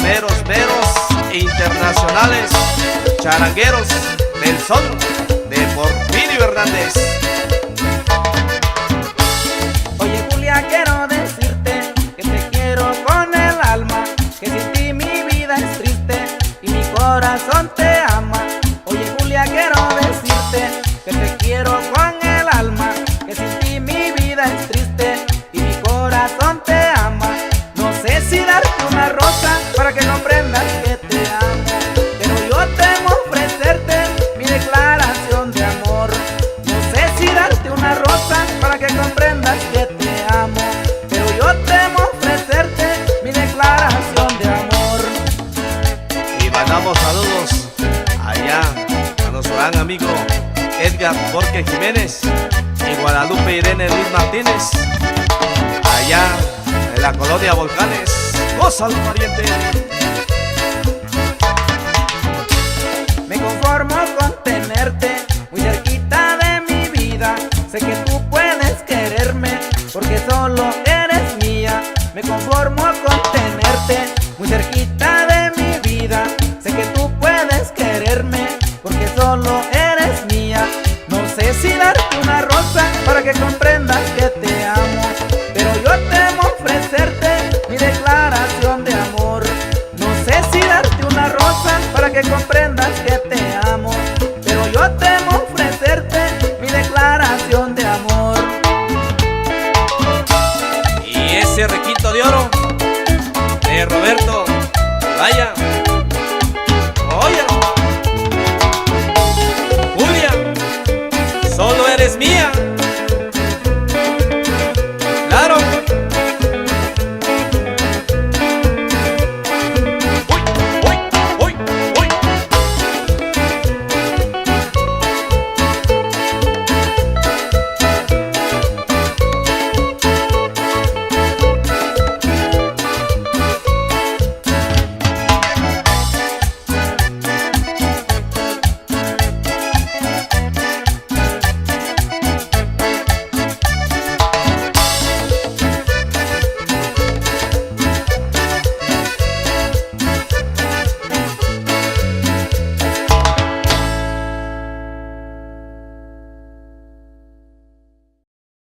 los meros internacionales charangueros del son de Porfirio Hernández. Oye Julia, quiero decirte que te quiero con el alma, que sin ti mi vida es triste y mi corazón te ama. Oye Julia, quiero decirte que te quiero con el alma, que sin ti mi vida es triste y mi corazón te ama. No sé si darte una rosa para que comprendas que te amo, pero yo temo ofrecerte mi declaración de amor. No sé si darte una rosa para que comprendas que te amo, pero yo temo ofrecerte mi declaración de amor. Y mandamos saludos allá a nuestro gran amigo Edgar Borges Jiménez y Guadalupe Irene Luis Martínez, allá en la colonia Volcanes. ¡Gózalo, pariente! Me conformo con tenerte muy cerquita de mi vida. Sé que tú puedes quererme porque solo eres mía. Me conformo con tenerte muy cerquita de mi vida. Sé que tú puedes quererme porque solo eres mía. No sé si darte una rosa para que comprendas que te amo, pero yo temo ofrecerte mi declaración de amor. No sé si darte una rosa para que comprendas que te amo, pero yo temo ofrecerte mi declaración de amor. Y ese requinto de oro de Roberto, vaya.